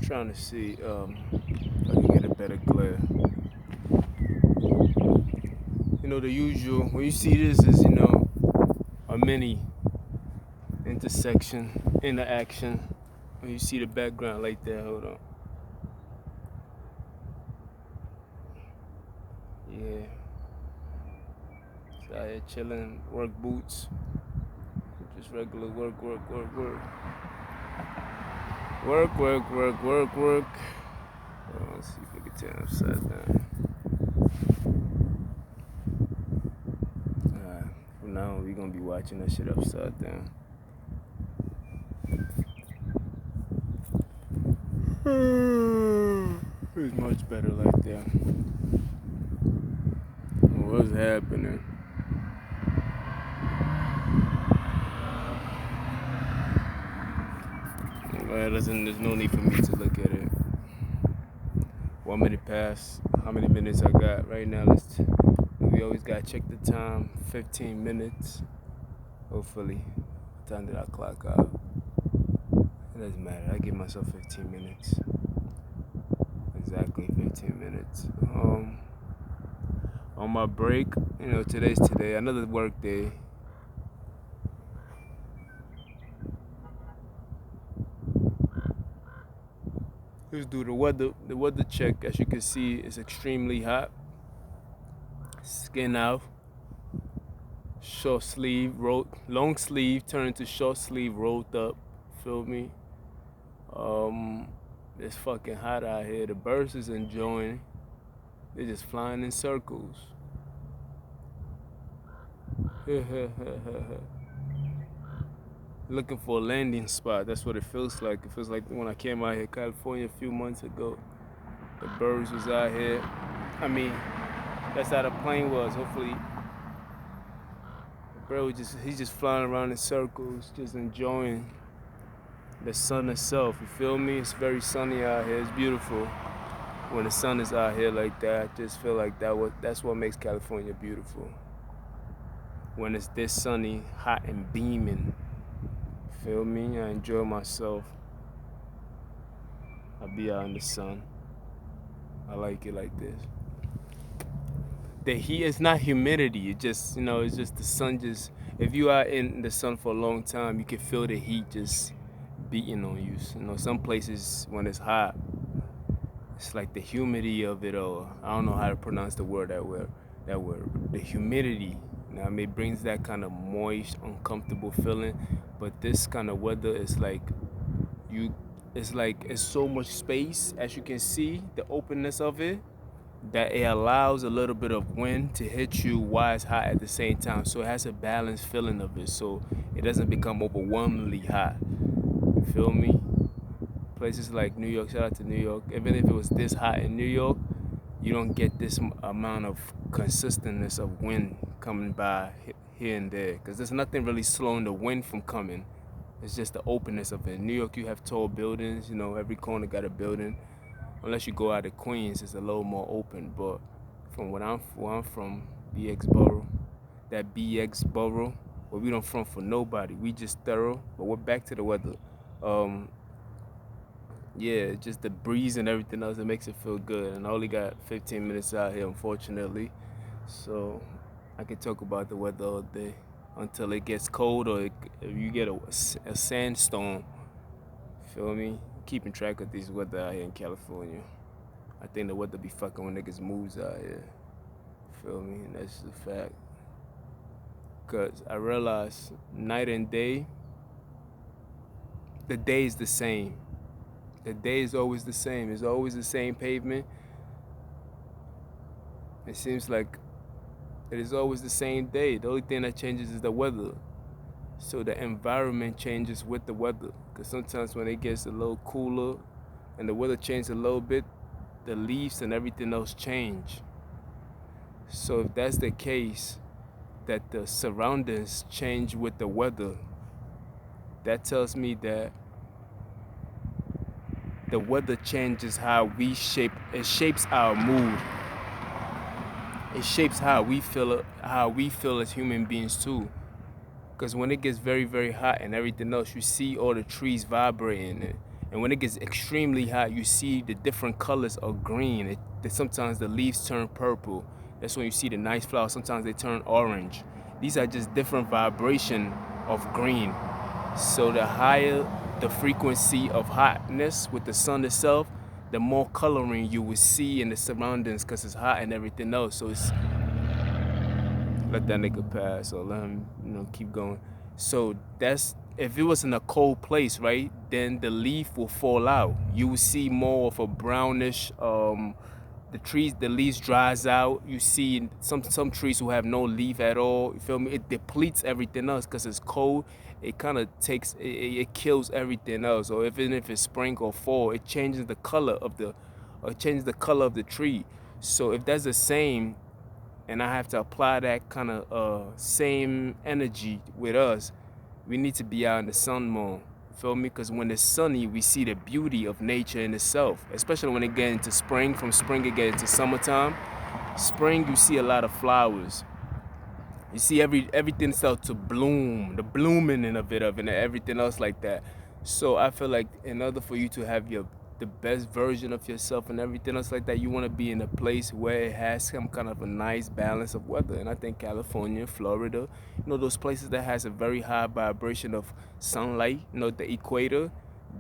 Trying to see if I can get a better glare. The usual. When you see this is a mini intersection, interaction. When you see the background like that, hold on. Yeah. So out here chilling, work boots. Just regular work. Work. Let's see if we can turn upside down. Alright, for now we're gonna be watching that shit upside down. It's much better like that. What's happening? Well, there's no need for me to look at it. 1 minute past. How many minutes I got right now? We always gotta check the time. 15 minutes. Hopefully, time that I clock out. It doesn't matter. I give myself 15 minutes. Exactly 15 minutes. On my break, today's today. Another work day. Let's do the weather. The weather check. As you can see, it's extremely hot. Skin out. Short sleeve, long sleeve turned into short sleeve, rolled up. Feel me? It's fucking hot out here. The birds is enjoying. They're just flying in circles. Looking for a landing spot. That's what it feels like. It feels like when I came out here, California, a few months ago. The birds was out here. I mean, that's how the plane was. Hopefully, the bird he's just flying around in circles, just enjoying the sun itself. You feel me? It's very sunny out here. It's beautiful. When the sun is out here like that, I just feel like that's what makes California beautiful. When it's this sunny, hot and beaming. Feel me? I enjoy myself. I be out in the sun. I like it like this. The heat is not humidity. It just, it's just the sun if you are in the sun for a long time, you can feel the heat just beating on you. Some places when it's hot, it's like the humidity of it all. I don't know how to pronounce the word that word. The humidity. It brings that kind of moist, uncomfortable feeling. But this kind of weather is like it's so much space, as you can see, the openness of it, that it allows a little bit of wind to hit you while it's hot at the same time. So it has a balanced feeling of it, so it doesn't become overwhelmingly hot. You feel me? Places like New York, shout out to New York. Even if it was this hot in New York, you don't get this amount of consistentness of wind coming by here and there, because there's nothing really slowing the wind from coming. It's just the openness of it. In New York, you have tall buildings. Every corner got a building. Unless you go out of Queens, it's a little more open. But from where I'm from, BX borough, that BX borough, where we don't front for nobody. We just thorough. But we're back to the weather. Yeah, just the breeze and everything else, it makes it feel good. And I only got 15 minutes out here, unfortunately. So I can talk about the weather all day until it gets cold, or if you get a sandstorm. Feel me? Keeping track of these weather out here in California. I think the weather be fucking when niggas moves out here. Feel me? And that's the fact. Cause I realize night and day, the day is the same. The day is always the same. It's always the same pavement. It seems like it is always the same day. The only thing that changes is the weather. So the environment changes with the weather. Because sometimes when it gets a little cooler and the weather changes a little bit, the leaves and everything else change. So if that's the case, that the surroundings change with the weather, that tells me that the weather changes how it shapes our mood. It shapes how we feel as human beings too. Because when it gets very, very hot and everything else, you see all the trees vibrating And when it gets extremely hot, you see the different colors of green. Sometimes the leaves turn purple. That's when you see the nice flowers. Sometimes they turn orange. These are just different vibration of green. So the higher the frequency of hotness with the sun itself, the more coloring you will see in the surroundings because it's hot and everything else. So it's let that nigga pass or let him, keep going. So that's if it was in a cold place, right? Then the leaf will fall out. You will see more of a brownish. The leaves dries out. You see some trees who have no leaf at all. You feel me? It depletes everything else because it's cold. It kind of it kills everything else. Or even if it's spring or fall, it changes the color of the tree. So if that's the same, and I have to apply that kind of same energy with us, we need to be out in the sun more. Feel me? Because when it's sunny, we see the beauty of nature in itself, especially when it gets into spring. From spring, it gets into summertime. Spring, you see a lot of flowers. You see everything start to bloom, the blooming of it, and everything else like that. So I feel like in order for you to have the best version of yourself and everything else like that, you want to be in a place where it has some kind of a nice balance of weather. And I think California, Florida, those places that has a very high vibration of sunlight, the equator,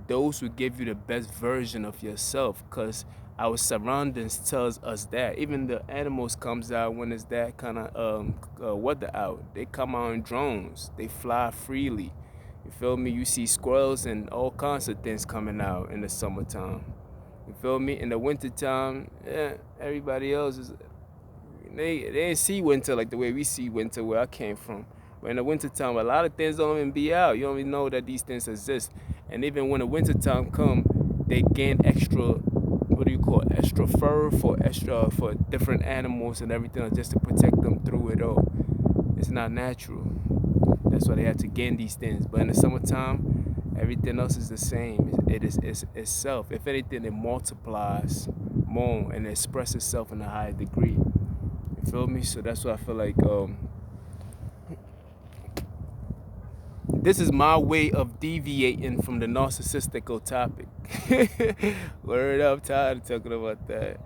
those will give you the best version of yourself, because our surroundings tells us that. Even the animals comes out when it's that kind of weather out. They come out in drones. They fly freely. You feel me? You see squirrels and all kinds of things coming out in the summertime. You feel me? In the wintertime, everybody else they didn't see winter like the way we see winter where I came from. But in the wintertime, a lot of things don't even be out. You don't even know that these things exist. And even when the wintertime come, they gain extra, extra fur for different animals and everything just to protect them through it all. It's not natural. That's why they have to gain these things. But in the summertime, everything else is the same. It is itself. If anything, it multiplies more and expresses itself in a higher degree. You feel me? So that's why I feel like this is my way of deviating from the narcissistical topic. Word up, tired of talking about that.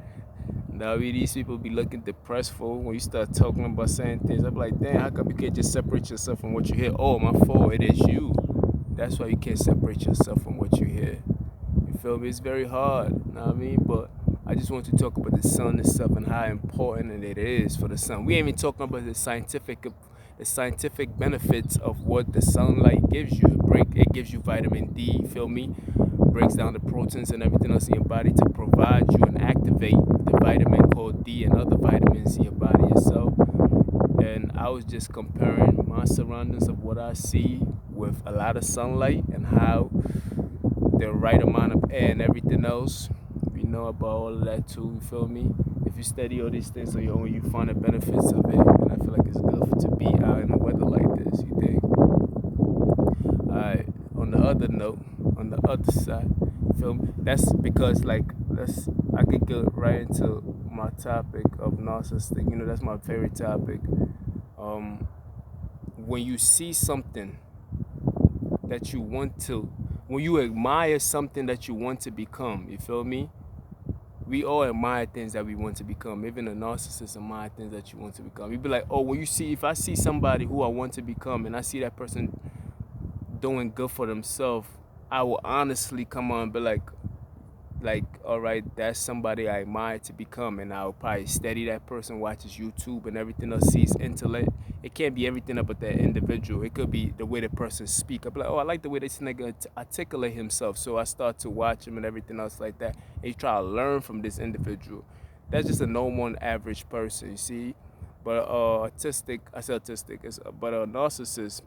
Now these people be looking depressed for when you start talking about saying things. I'm like, damn, how come you can't just separate yourself from what you hear? Oh, my fault, it is you. That's why you can't separate yourself from what you hear. You feel me? It's very hard, you know what I mean? But I just want to talk about the sun itself and how important it is for the sun. We ain't even talking about the scientific benefits of what the sunlight gives you. It gives you vitamin D, you feel me? Breaks down the proteins and everything else in your body to provide you and activate the vitamin called D and other vitamins in your body itself. And I was just comparing my surroundings of what I see with a lot of sunlight and how the right amount of air and everything else. We know about all of that too, you feel me? If you study all these things on your own, you find the benefits of it. And I feel like it's good to be out in the weather like this, you think? Alright, on the other note, on the other side, feel me? That's because I could get right into my topic of narcissistic. That's my favorite topic. When you see something that you want to, when you admire something that you want to become, you feel me? We all admire things that we want to become. Even a narcissist admire things that you want to become. You be like, oh, if I see somebody who I want to become and I see that person doing good for themselves, I will honestly come on and be like, all right, that's somebody I admire to become, and I'll probably study that person, watches YouTube and everything else, sees intellect. It can't be everything about that individual. It could be the way the person speak. I'll be like, oh, I like the way this nigga articulate himself, so I start to watch him and everything else like that, and you try to learn from this individual. That's just a normal average person, you see. But but a narcissist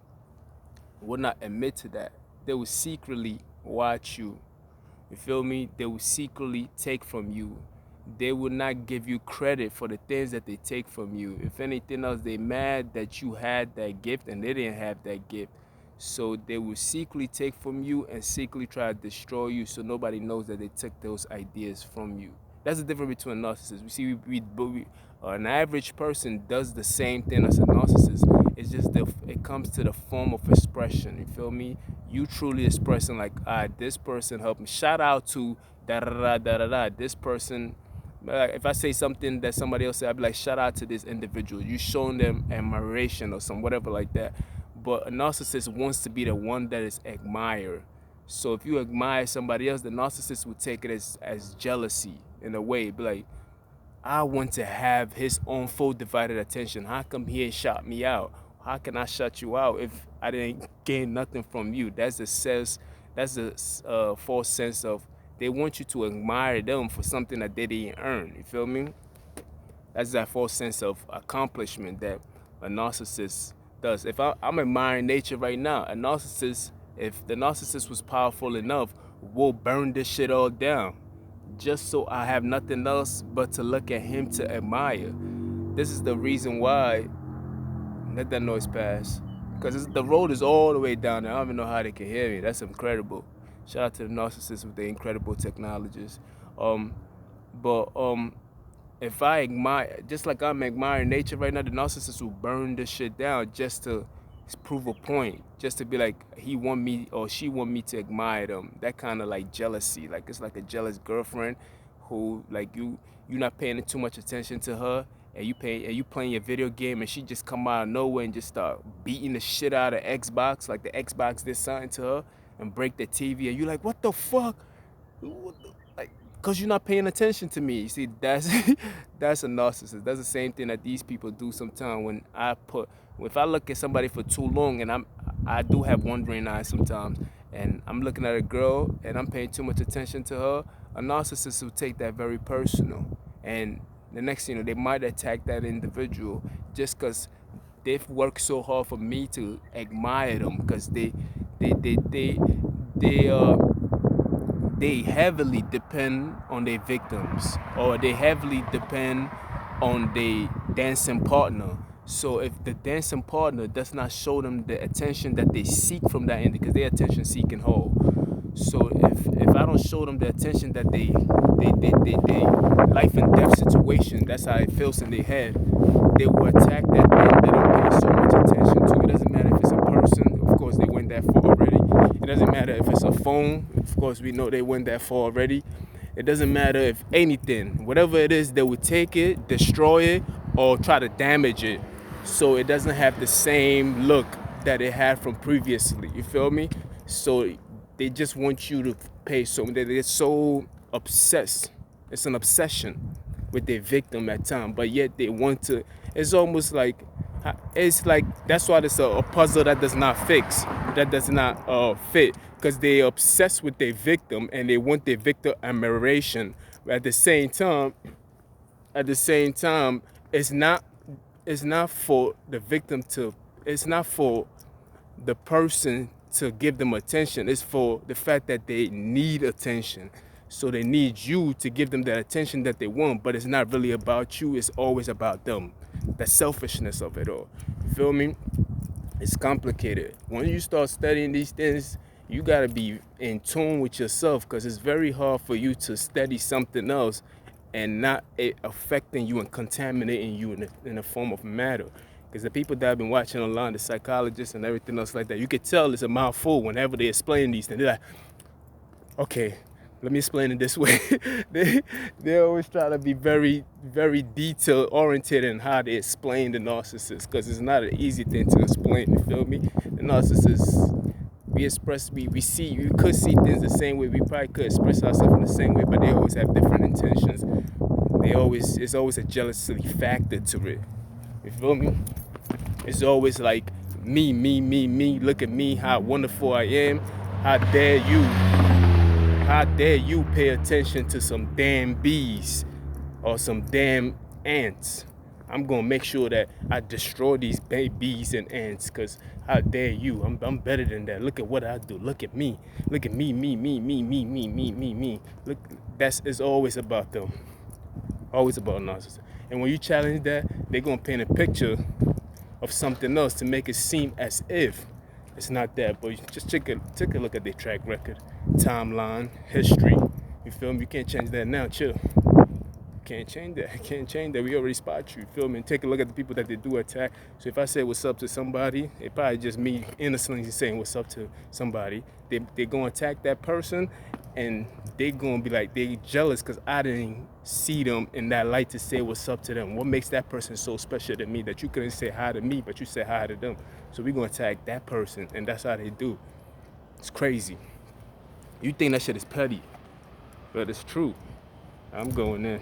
will not admit to that. They will secretly watch you. You feel me? They will secretly take from you. They will not give you credit for the things that they take from you. If anything else, they mad that you had that gift and they didn't have that gift. So they will secretly take from you and secretly try to destroy you so nobody knows that they took those ideas from you. That's the difference between narcissists. We see An average person does the same thing as a narcissist. It's just it comes to the form of expression. You feel me? You truly expressing like, this person helped me. Shout out to da da da da da da. This person. If I say something that somebody else said, I'd be like, shout out to this individual. You showing them admiration or some whatever like that. But a narcissist wants to be the one that is admired. So if you admire somebody else, the narcissist would take it as jealousy in a way. Be like, I want to have his own full divided attention. How come he ain't shot me out? How can I shut you out if I didn't gain nothing from you? That's a false sense of they want you to admire them for something that they didn't earn. You feel me? That's that false sense of accomplishment that a narcissist does. If I'm admiring nature right now, if the narcissist was powerful enough, will burn this shit all down just so I have nothing else but to look at him to admire. This is the reason why. Let that noise pass. Because the road is all the way down there. I don't even know how they can hear me. That's incredible. Shout out to the narcissists with the incredible technologies. But if I admire, just like I'm admiring nature right now, the narcissist will burn this shit down just to prove a point, just to be like, he want me or she want me to admire them. That kind of like jealousy. Like it's like a jealous girlfriend who like you're not paying too much attention to her, and you playing your video game, and she just come out of nowhere and just start beating the shit out of Xbox, like the Xbox did something to her, and break the TV, and you like, what the fuck? Like, cause you're not paying attention to me. You see, that's that's a narcissist. That's the same thing that these people do sometimes. If I look at somebody for too long, and I do have wandering eyes sometimes, and I'm looking at a girl and I'm paying too much attention to her, a narcissist will take that very personal, and the next thing you know, they might attack that individual just because they've worked so hard for me to admire them, because they heavily depend on their victims, or they heavily depend on their dancing partner. So if the dancing partner does not show them the attention that they seek from that end, because they're attention seeking whole. So if I don't show them the attention that they life and death situation, that's how it feels in their head, they will attack that thing that I'm paying so much attention to. It doesn't matter if it's a person, of course they went that far already. It doesn't matter if it's a phone, of course we know they went that far already. It doesn't matter if anything, whatever it is, they would take it, destroy it, or try to damage it, so it doesn't have the same look that it had from previously. You feel me? So they just want you to pay so they're so obsessed. It's an obsession with their victim at times, but yet they want to. It's almost like that's why it's a puzzle that does not fit, because they're obsessed with their victim and they want their victim admiration. But at the same time, it's not for the victim to. It's not for the person to give them attention. It's for the fact that they need attention. So they need you to give them that attention that they want, but it's not really about you. It's always about them. The selfishness of it all. You feel me? It's complicated. When you start studying these things, you gotta be in tune with yourself, because it's very hard for you to study something else and not it affecting you and contaminating you in a form of matter. Because the people that I've been watching online, the psychologists and everything else like that, you could tell it's a mouthful whenever they explain these things. They're like, okay, let me explain it this way. they always try to be very, very detail oriented in how they explain the narcissist, because it's not an easy thing to explain. You feel me? The narcissist, we could see things the same way. We probably could express ourselves in the same way, but they always have different intentions. It's always a jealousy factor to it. You feel me? It's always like me. Look at me, how wonderful I am. How dare you pay attention to some damn bees or some damn ants? I'm gonna make sure that I destroy these bees and ants, because how dare you? I'm better than that. Look at what I do. Look at me. Look at me. Look, it's always about them. Always about narcissists. And when you challenge that, they're gonna paint a picture of something else to make it seem as if it's not that. But just take a look at their track record, timeline, history. You feel me? You can't change that now, chill. You can't change that. I can't change that. We already spot you. Feel me? And take a look at the people that they do attack. So if I say what's up to somebody, it probably just me innocently saying what's up to somebody. They're gonna attack that person, and they're gonna be like they jealous because I didn't see them in that light to say what's up to them. What makes that person so special to me that you couldn't say hi to me, but you said hi to them? So we're gonna attack that person, and that's how they do. It's crazy. You think that shit is petty, but it's true. I'm going in.